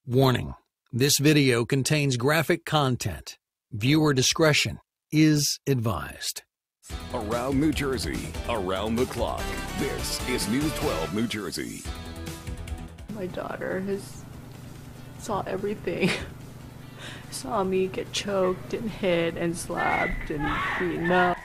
Warning: this video contains graphic content. Viewer discretion is advised. Around New Jersey, around the clock. This is News 12 New Jersey. My daughter saw everything. Saw me get choked and hit and slapped and beaten up.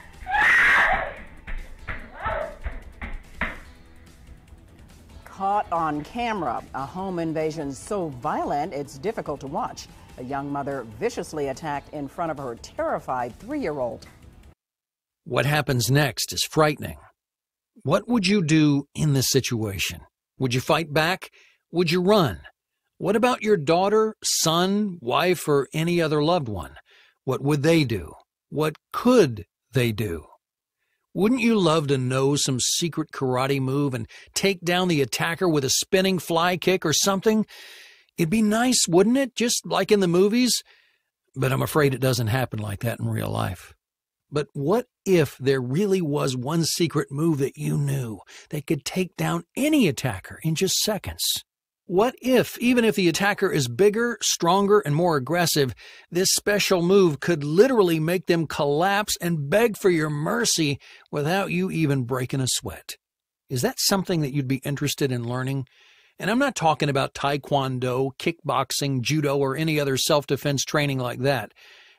Caught on camera, a home invasion so violent it's difficult to watch. A young mother viciously attacked in front of her terrified 3-year-old. What happens next is frightening. What would you do in this situation? Would you fight back? Would you run? What about your daughter, son, wife, or any other loved one? What would they do? What could they do? Wouldn't you love to know some secret karate move and take down the attacker with a spinning fly kick or something? It'd be nice, wouldn't it? Just like in the movies? But I'm afraid it doesn't happen like that in real life. But what if there really was one secret move that you knew that could take down any attacker in just seconds? What if, even if the attacker is bigger, stronger, and more aggressive, this special move could literally make them collapse and beg for your mercy without you even breaking a sweat? Is that something that you'd be interested in learning? And I'm not talking about taekwondo, kickboxing, judo, or any other self-defense training like that.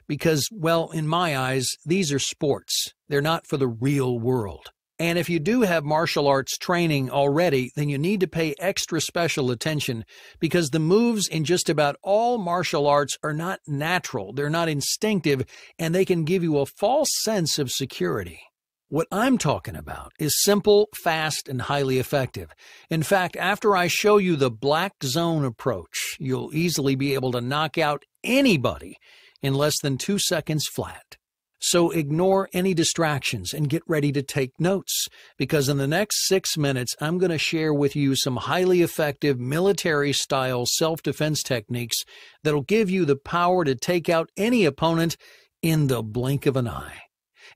Because, well, in my eyes, these are sports. They're not for the real world. And if you do have martial arts training already, then you need to pay extra special attention because the moves in just about all martial arts are not natural, they're not instinctive, and they can give you a false sense of security. What I'm talking about is simple, fast, and highly effective. In fact, after I show you the black zone approach, you'll easily be able to knock out anybody in less than 2 seconds flat. So ignore any distractions and get ready to take notes, because in the next 6 minutes, I'm going to share with you some highly effective military-style self-defense techniques that'll give you the power to take out any opponent in the blink of an eye.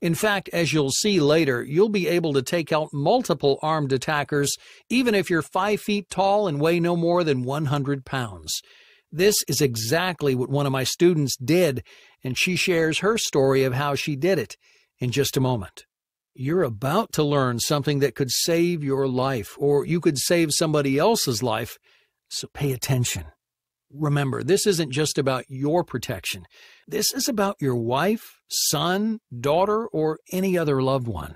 In fact, as you'll see later, you'll be able to take out multiple armed attackers, even if you're 5 feet tall and weigh no more than 100 pounds. This is exactly what one of my students did, and she shares her story of how she did it in just a moment. You're about to learn something that could save your life, or you could save somebody else's life, so pay attention. Remember, this isn't just about your protection. This is about your wife, son, daughter, or any other loved one.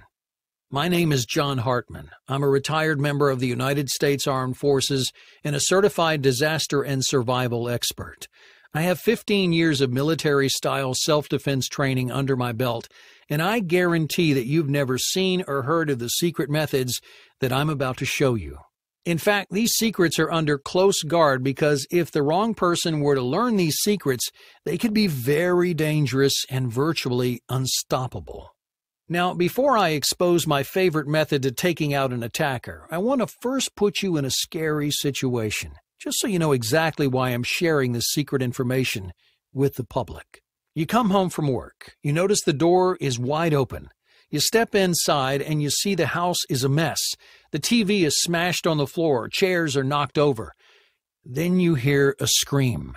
My name is John Hartman. I'm a retired member of the United States Armed Forces and a certified disaster and survival expert. I have 15 years of military-style self-defense training under my belt, and I guarantee that you've never seen or heard of the secret methods that I'm about to show you. In fact, these secrets are under close guard because if the wrong person were to learn these secrets, they could be very dangerous and virtually unstoppable. Now, before I expose my favorite method to taking out an attacker, I want to first put you in a scary situation, just so you know exactly why I'm sharing this secret information with the public. You come home from work. You notice the door is wide open. You step inside and you see the house is a mess. The TV is smashed on the floor. Chairs are knocked over. Then you hear a scream.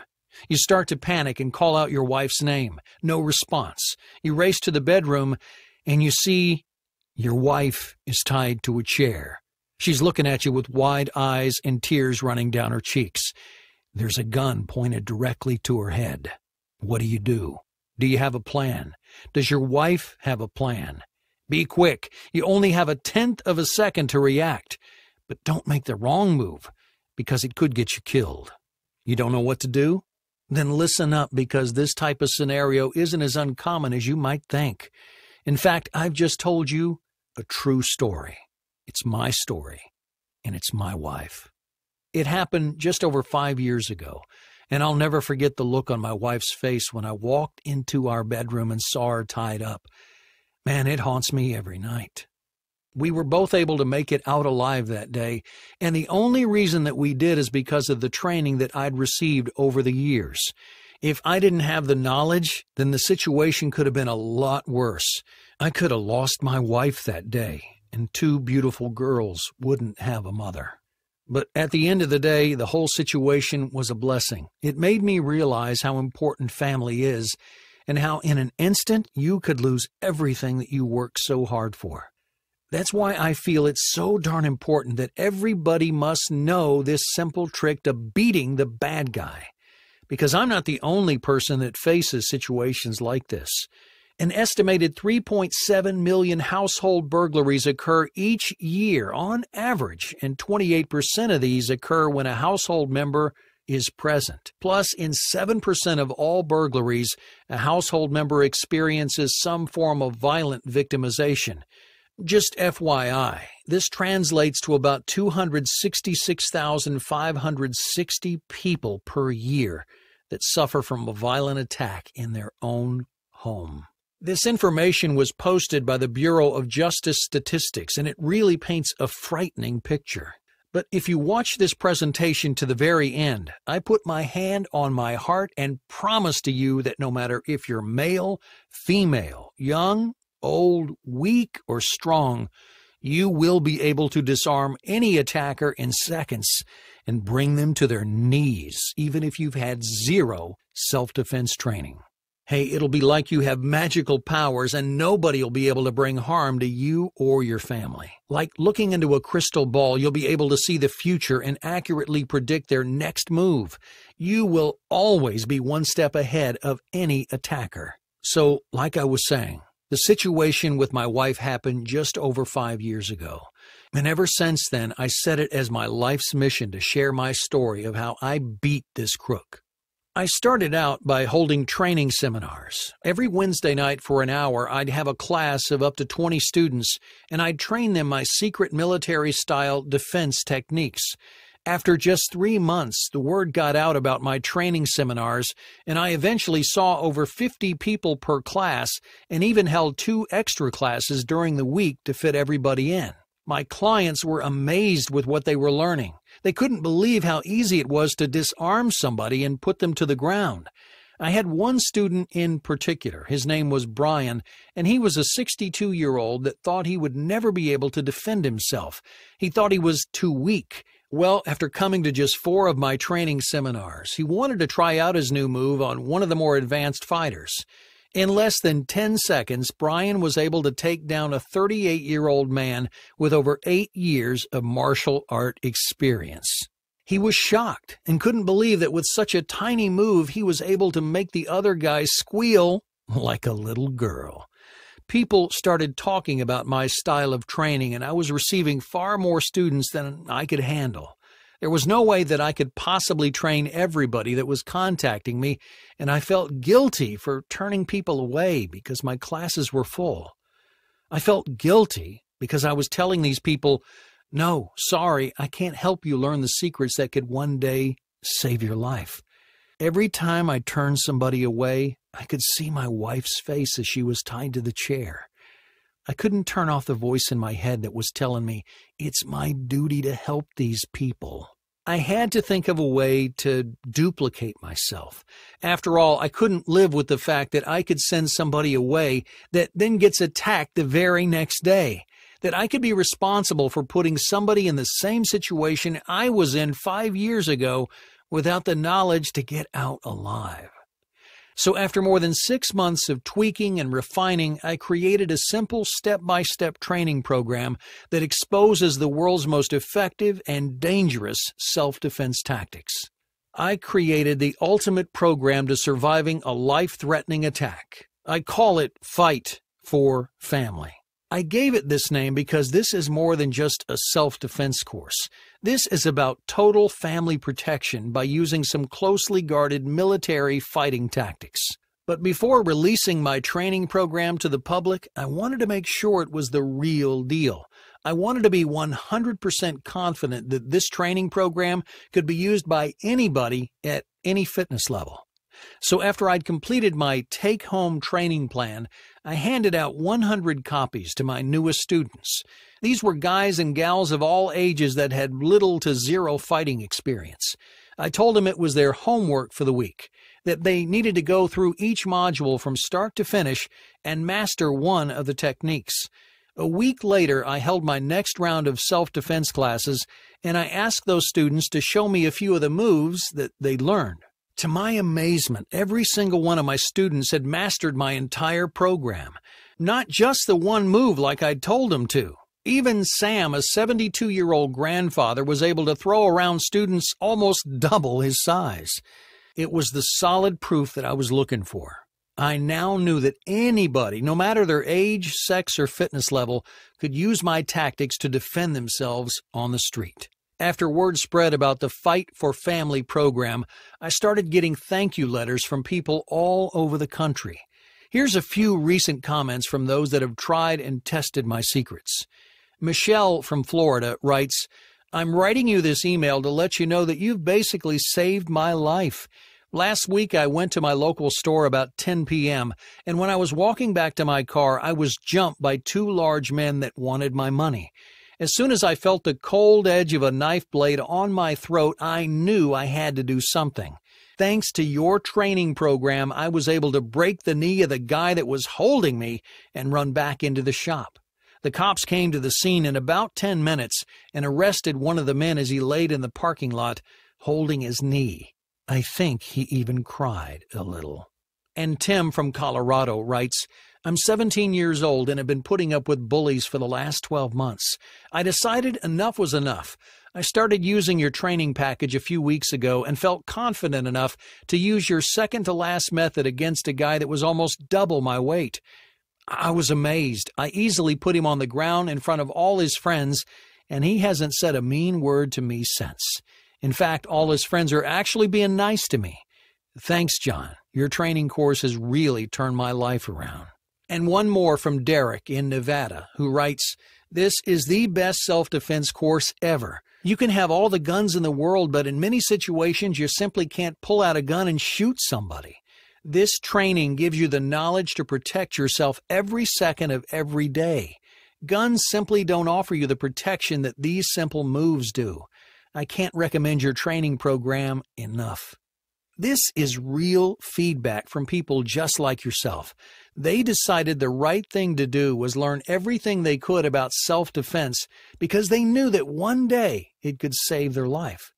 You start to panic and call out your wife's name. No response. You race to the bedroom and you see your wife is tied to a chair. She's looking at you with wide eyes and tears running down her cheeks. There's a gun pointed directly to her head. What do? Do you have a plan? Does your wife have a plan? Be quick. You only have a 1/10 of a second to react. But don't make the wrong move, because it could get you killed. You don't know what to do? Then listen up, because this type of scenario isn't as uncommon as you might think. In fact, I've just told you a true story. It's my story, and it's my wife. It happened just over 5 years ago, and I'll never forget the look on my wife's face when I walked into our bedroom and saw her tied up. Man, it haunts me every night. We were both able to make it out alive that day, and the only reason that we did is because of the training that I'd received over the years. If I didn't have the knowledge, then the situation could have been a lot worse. I could have lost my wife that day, and 2 beautiful girls wouldn't have a mother. But at the end of the day, the whole situation was a blessing. It made me realize how important family is and how in an instant you could lose everything that you worked so hard for. That's why I feel it's so darn important that everybody must know this simple trick to beating the bad guy. Because I'm not the only person that faces situations like this. An estimated 3.7 million household burglaries occur each year on average, and 28% of these occur when a household member is present. Plus, in 7% of all burglaries, a household member experiences some form of violent victimization. Just FYI, this translates to about 266,560 people per year that suffer from a violent attack in their own home. This information was posted by the Bureau of Justice Statistics, and it really paints a frightening picture. But if you watch this presentation to the very end, I put my hand on my heart and promise to you that no matter if you're male, female, young, old, weak, or strong, you will be able to disarm any attacker in seconds and bring them to their knees, even if you've had zero self-defense training. Hey, it'll be like you have magical powers and nobody will be able to bring harm to you or your family. Like looking into a crystal ball, you'll be able to see the future and accurately predict their next move. You will always be one step ahead of any attacker. So, like I was saying, the situation with my wife happened just over 5 years ago. And ever since then, I set it as my life's mission to share my story of how I beat this crook. I started out by holding training seminars. Every Wednesday night for an hour, I'd have a class of up to 20 students, and I'd train them my secret military-style defense techniques. After just 3 months, the word got out about my training seminars, and I eventually saw over 50 people per class and even held 2 extra classes during the week to fit everybody in. My clients were amazed with what they were learning. They couldn't believe how easy it was to disarm somebody and put them to the ground. I had one student in particular. His name was Brian, and he was a 62-year-old that thought he would never be able to defend himself. He thought he was too weak. Well, after coming to just 4 of my training seminars, he wanted to try out his new move on one of the more advanced fighters. In less than 10 seconds, Brian was able to take down a 38-year-old man with over 8 years of martial art experience. He was shocked and couldn't believe that with such a tiny move, he was able to make the other guy squeal like a little girl. People started talking about my style of training, and I was receiving far more students than I could handle. There was no way that I could possibly train everybody that was contacting me, and I felt guilty for turning people away because my classes were full. I felt guilty because I was telling these people, no, sorry, I can't help you learn the secrets that could one day save your life. Every time I turned somebody away, I could see my wife's face as she was tied to the chair. I couldn't turn off the voice in my head that was telling me it's my duty to help these people. I had to think of a way to duplicate myself. After all, I couldn't live with the fact that I could send somebody away that then gets attacked the very next day. That I could be responsible for putting somebody in the same situation I was in 5 years ago without the knowledge to get out alive. So after more than 6 months of tweaking and refining, I created a simple step-by-step training program that exposes the world's most effective and dangerous self-defense tactics. I created the ultimate program to surviving a life-threatening attack. I call it Fight for Family. I gave it this name because this is more than just a self-defense course. This is about total family protection by using some closely guarded military fighting tactics. But before releasing my training program to the public, I wanted to make sure it was the real deal. I wanted to be 100% confident that this training program could be used by anybody at any fitness level. So after I'd completed my take-home training plan, I handed out 100 copies to my newest students. These were guys and gals of all ages that had little to zero fighting experience. I told them it was their homework for the week, that they needed to go through each module from start to finish and master one of the techniques. A week later, I held my next round of self-defense classes, and I asked those students to show me a few of the moves that they'd learned. To my amazement, every single one of my students had mastered my entire program. Not just the one move like I'd told them to. Even Sam, a 72-year-old grandfather, was able to throw around students almost double his size. It was the solid proof that I was looking for. I now knew that anybody, no matter their age, sex, or fitness level, could use my tactics to defend themselves on the street. After word spread about the Fight for Family program, I started getting thank you letters from people all over the country. Here's a few recent comments from those that have tried and tested my secrets. Michelle from Florida writes, "I'm writing you this email to let you know that you've basically saved my life. Last week I went to my local store about 10 p.m., and when I was walking back to my car, I was jumped by two large men that wanted my money. As soon as I felt the cold edge of a knife blade on my throat, I knew I had to do something. Thanks to your training program, I was able to break the knee of the guy that was holding me and run back into the shop. The cops came to the scene in about 10 minutes and arrested one of the men as he laid in the parking lot, holding his knee. I think he even cried a little." And Tim from Colorado writes, "I'm 17 years old and have been putting up with bullies for the last 12 months. I decided enough was enough. I started using your training package a few weeks ago and felt confident enough to use your second-to-last method against a guy that was almost double my weight. I was amazed. I easily put him on the ground in front of all his friends, and he hasn't said a mean word to me since. In fact, all his friends are actually being nice to me. Thanks, John. Your training course has really turned my life around." And one more from Derek in Nevada, who writes, "This is the best self-defense course ever. You can have all the guns in the world, but in many situations you simply can't pull out a gun and shoot somebody. This training gives you the knowledge to protect yourself every second of every day. Guns simply don't offer you the protection that these simple moves do. I can't recommend your training program enough." This is real feedback from people just like yourself. They decided the right thing to do was learn everything they could about self-defense because they knew that one day it could save their life.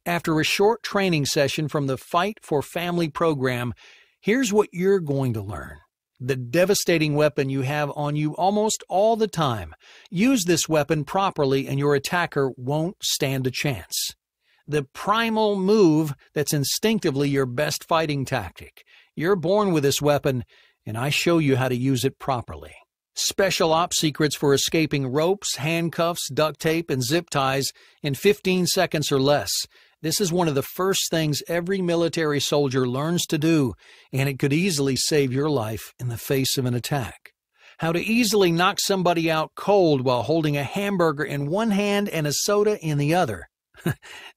After a short training session from the Fight for Family program, here's what you're going to learn. The devastating weapon you have on you almost all the time. Use this weapon properly and your attacker won't stand a chance. The primal move that's instinctively your best fighting tactic. You're born with this weapon, and I show you how to use it properly. Special ops secrets for escaping ropes, handcuffs, duct tape, and zip ties in 15 seconds or less. This is one of the first things every military soldier learns to do, and it could easily save your life in the face of an attack. How to easily knock somebody out cold while holding a hamburger in one hand and a soda in the other.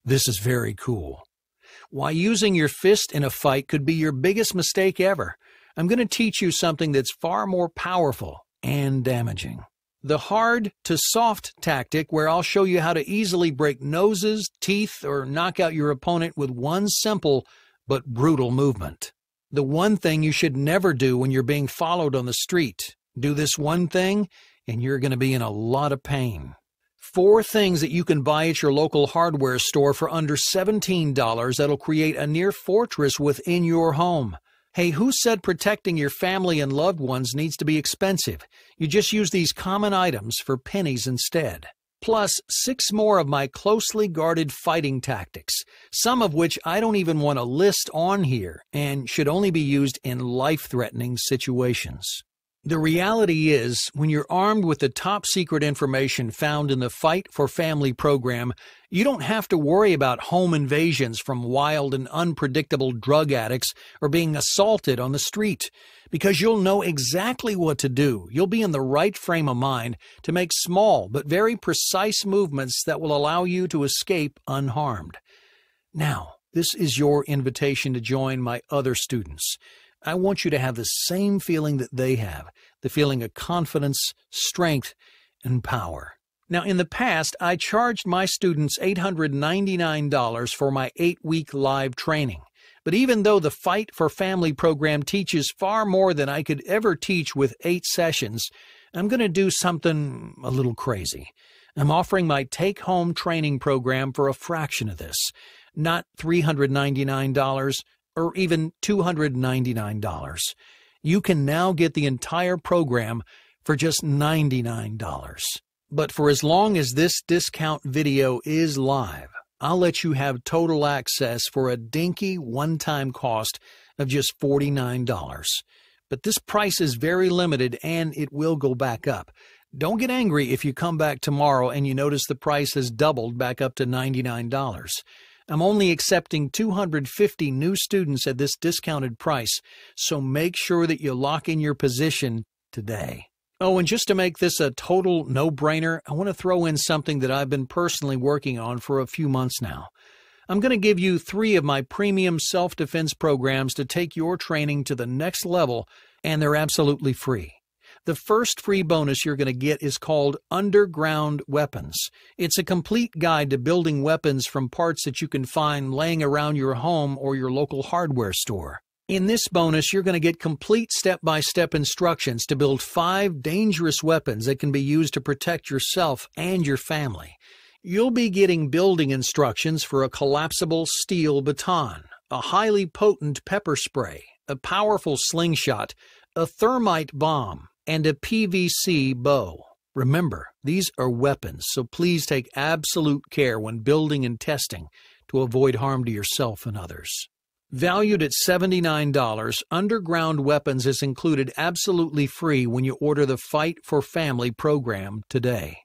This is very cool. Why using your fist in a fight could be your biggest mistake ever. I'm going to teach you something that's far more powerful and damaging. The hard to soft tactic, where I'll show you how to easily break noses, teeth, or knock out your opponent with one simple but brutal movement. The one thing you should never do when you're being followed on the street. Do this one thing, and you're going to be in a lot of pain. 4 things that you can buy at your local hardware store for under $17 that'll create a near fortress within your home. Hey, who said protecting your family and loved ones needs to be expensive? You just use these common items for pennies instead. Plus 6 more of my closely guarded fighting tactics, some of which I don't even want to list on here and should only be used in life-threatening situations. The reality is, when you're armed with the top secret information found in the Fight for Family program, you don't have to worry about home invasions from wild and unpredictable drug addicts or being assaulted on the street, because you'll know exactly what to do. You'll be in the right frame of mind to make small but very precise movements that will allow you to escape unharmed. Now, this is your invitation to join my other students. I want you to have the same feeling that they have, the feeling of confidence, strength, and power. Now, in the past, I charged my students $899 for my 8-week live training. But even though the Fight for Family program teaches far more than I could ever teach with 8 sessions, I'm going to do something a little crazy. I'm offering my take-home training program for a fraction of this, not $399 or even $299. You can now get the entire program for just $99. But for as long as this discount video is live, I'll let you have total access for a dinky one-time cost of just $49. But this price is very limited and it will go back up. Don't get angry if you come back tomorrow and you notice the price has doubled back up to $99. I'm only accepting 250 new students at this discounted price, so make sure that you lock in your position today. Oh, and just to make this a total no-brainer, I want to throw in something that I've been personally working on for a few months now. I'm going to give you 3 of my premium self-defense programs to take your training to the next level, and they're absolutely free. The first free bonus you're going to get is called Underground Weapons. It's a complete guide to building weapons from parts that you can find laying around your home or your local hardware store. In this bonus, you're going to get complete step-by-step instructions to build 5 dangerous weapons that can be used to protect yourself and your family. You'll be getting building instructions for a collapsible steel baton, a highly potent pepper spray, a powerful slingshot, a thermite bomb, and a PVC bow. Remember, these are weapons, so please take absolute care when building and testing to avoid harm to yourself and others. Valued at $79, Underground Weapons is included absolutely free when you order the Fight for Family program today.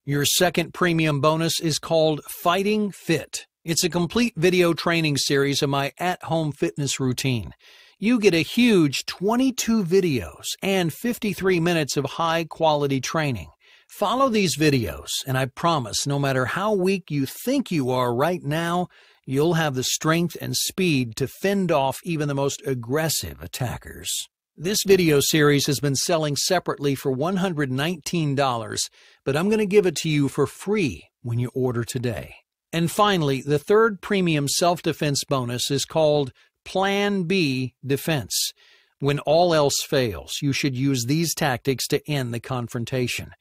Your second premium bonus is called Fighting Fit. It's a complete video training series of my at-home fitness routine. You get a huge 22 videos and 53 minutes of high-quality training. Follow these videos, and I promise no matter how weak you think you are right now, you'll have the strength and speed to fend off even the most aggressive attackers. This video series has been selling separately for $119, but I'm going to give it to you for free when you order today. And finally, the third premium self-defense bonus is called Plan B Defense. When all else fails, you should use these tactics to end the confrontation.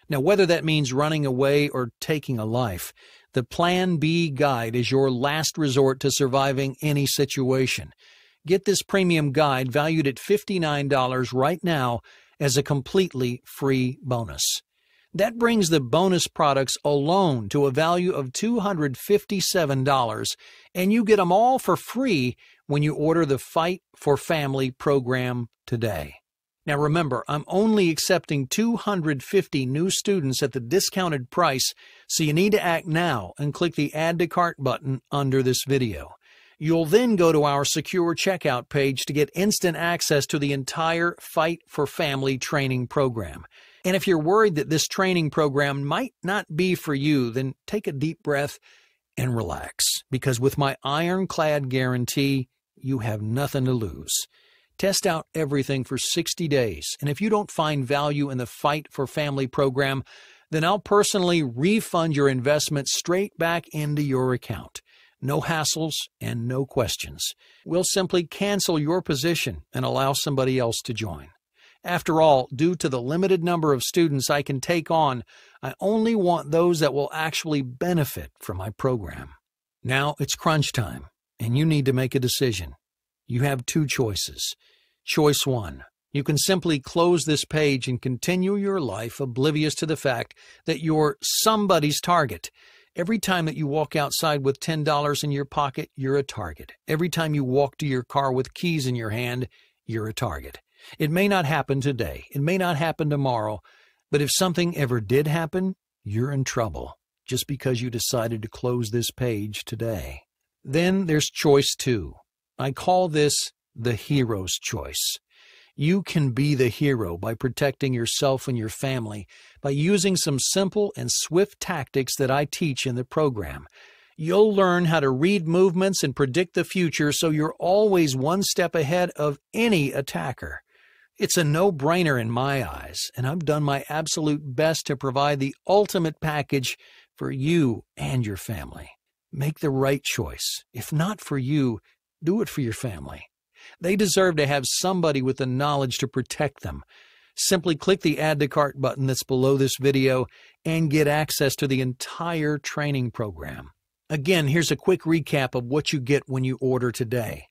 Now, whether that means running away or taking a life, the Plan B guide is your last resort to surviving any situation. Get this premium guide valued at $59 right now as a completely free bonus. That brings the bonus products alone to a value of $257, and you get them all for free when you order the Fight for Family program today. Now remember, I'm only accepting 250 new students at the discounted price, so you need to act now and click the Add to Cart button under this video. You'll then go to our secure checkout page to get instant access to the entire Fight for Family training program. And if you're worried that this training program might not be for you, then take a deep breath and relax, because with my ironclad guarantee, you have nothing to lose. Test out everything for 60 days, and if you don't find value in the Fight for Family program, then I'll personally refund your investment straight back into your account. No hassles and no questions. We'll simply cancel your position and allow somebody else to join. After all, due to the limited number of students I can take on, I only want those that will actually benefit from my program. Now it's crunch time, and you need to make a decision. You have 2 choices. Choice 1. You can simply close this page and continue your life oblivious to the fact that you're somebody's target. Every time that you walk outside with $10 in your pocket, you're a target. Every time you walk to your car with keys in your hand, you're a target. It may not happen today. It may not happen tomorrow. But if something ever did happen, you're in trouble just because you decided to close this page today. Then there's choice 2. I call this the hero's choice. You can be the hero by protecting yourself and your family by using some simple and swift tactics that I teach in the program. You'll learn how to read movements and predict the future so you're always one step ahead of any attacker. It's a no-brainer in my eyes, and I've done my absolute best to provide the ultimate package for you and your family. Make the right choice. If not for you, do it for your family. They deserve to have somebody with the knowledge to protect them. Simply click the Add to Cart button that's below this video and get access to the entire training program. Again, here's a quick recap of what you get when you order today.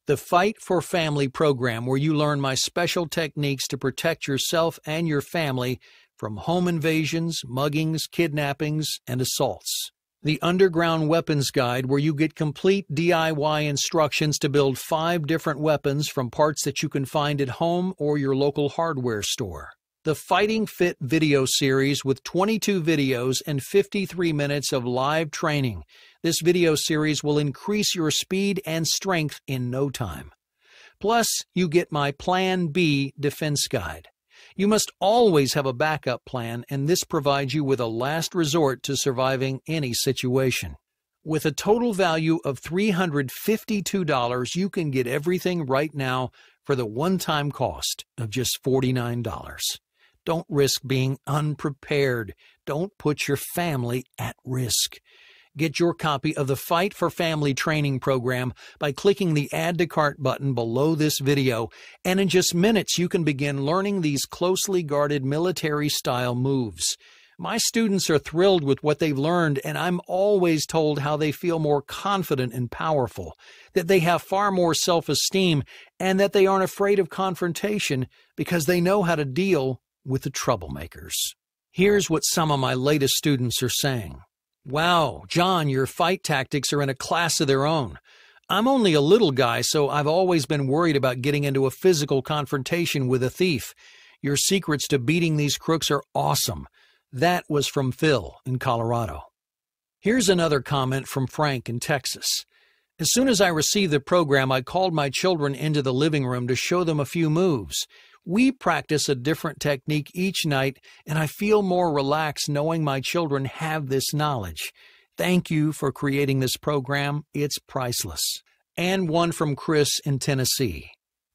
The Fight for Family program, where you learn my special techniques to protect yourself and your family from home invasions, muggings, kidnappings, and assaults. The Underground Weapons Guide, where you get complete DIY instructions to build 5 different weapons from parts that you can find at home or your local hardware store. The Fighting Fit video series with 22 videos and 53 minutes of live training. This video series will increase your speed and strength in no time. Plus, you get my Plan B defense guide. You must always have a backup plan, and this provides you with a last resort to surviving any situation. With a total value of $352, you can get everything right now for the one-time cost of just $49. Don't risk being unprepared. Don't put your family at risk. Get your copy of the Fight for Family training program by clicking the Add to Cart button below this video, and in just minutes you can begin learning these closely guarded military-style moves. My students are thrilled with what they've learned, and I'm always told how they feel more confident and powerful, that they have far more self-esteem, and that they aren't afraid of confrontation because they know how to deal with the troublemakers. Here's what some of my latest students are saying. Wow, John, your fight tactics are in a class of their own. I'm only a little guy, so I've always been worried about getting into a physical confrontation with a thief. Your secrets to beating these crooks are awesome. That was from Phil in Colorado. Here's another comment from Frank in Texas. As soon as I received the program, I called my children into the living room to show them a few moves. We practice a different technique each night, and I feel more relaxed knowing my children have this knowledge. Thank you for creating this program. It's priceless. And one from Chris in Tennessee.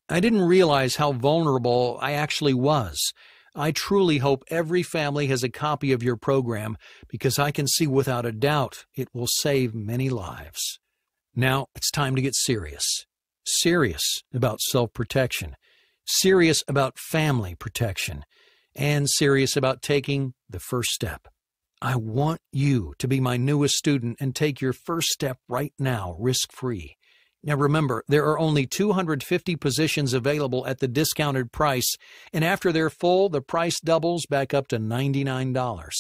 I didn't realize how vulnerable I actually was. I truly hope every family has a copy of your program because I can see without a doubt it will save many lives. Now it's time to get serious. Serious about self-protection. Serious about family protection, and serious about taking the first step. I want you to be my newest student and take your first step right now, risk-free. Now remember, there are only 250 positions available at the discounted price, and after they're full, the price doubles back up to $99.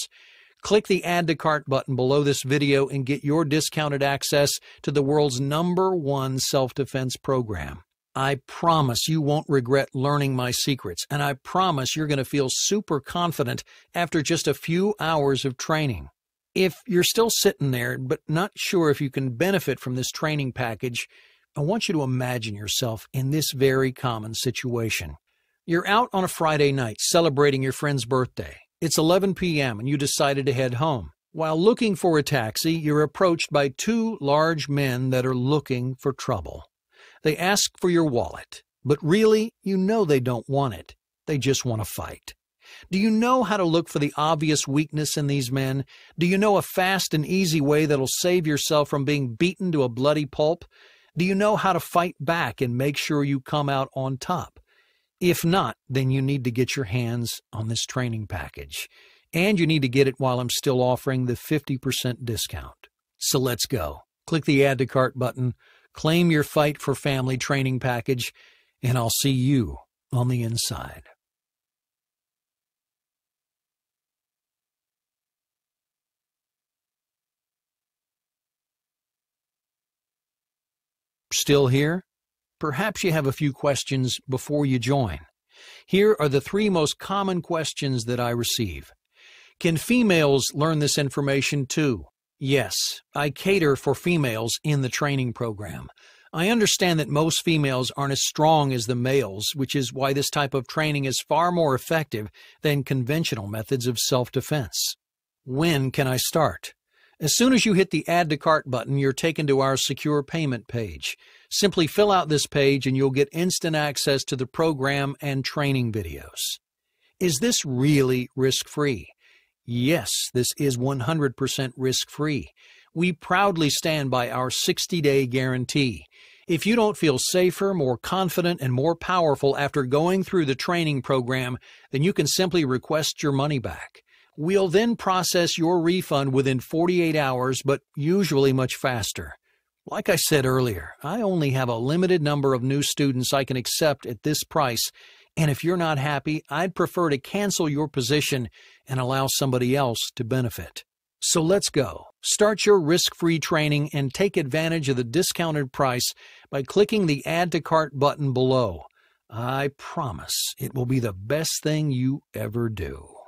Click the Add to Cart button below this video and get your discounted access to the world's #1 self-defense program. I promise you won't regret learning my secrets, and I promise you're going to feel super confident after just a few hours of training. If you're still sitting there but not sure if you can benefit from this training package, I want you to imagine yourself in this very common situation. You're out on a Friday night celebrating your friend's birthday. It's 11 p.m. and you decided to head home. While looking for a taxi, you're approached by 2 large men that are looking for trouble. They ask for your wallet, but really, you know they don't want it. They just want to fight. Do you know how to look for the obvious weakness in these men? Do you know a fast and easy way that'll save yourself from being beaten to a bloody pulp? Do you know how to fight back and make sure you come out on top? If not, then you need to get your hands on this training package. And you need to get it while I'm still offering the 50% discount. So let's go. Click the Add to Cart button. Claim your Fight for Family training package, and I'll see you on the inside. Still here? Perhaps you have a few questions before you join. Here are the 3 most common questions that I receive. Can females learn this information too? Yes, I cater for females in the training program. I understand that most females aren't as strong as the males, which is why this type of training is far more effective than conventional methods of self-defense. When can I start? As soon as you hit the Add to Cart button, you're taken to our secure payment page. Simply fill out this page and you'll get instant access to the program and training videos. Is this really risk-free? Yes, this is 100% risk-free. We proudly stand by our 60-day guarantee. If you don't feel safer, more confident, and more powerful after going through the training program, then you can simply request your money back. We'll then process your refund within 48 hours, but usually much faster. Like I said earlier, I only have a limited number of new students I can accept at this price, and if you're not happy, I'd prefer to cancel your position and allow somebody else to benefit. So let's go. Start your risk-free training and take advantage of the discounted price by clicking the Add to Cart button below. I promise it will be the best thing you ever do.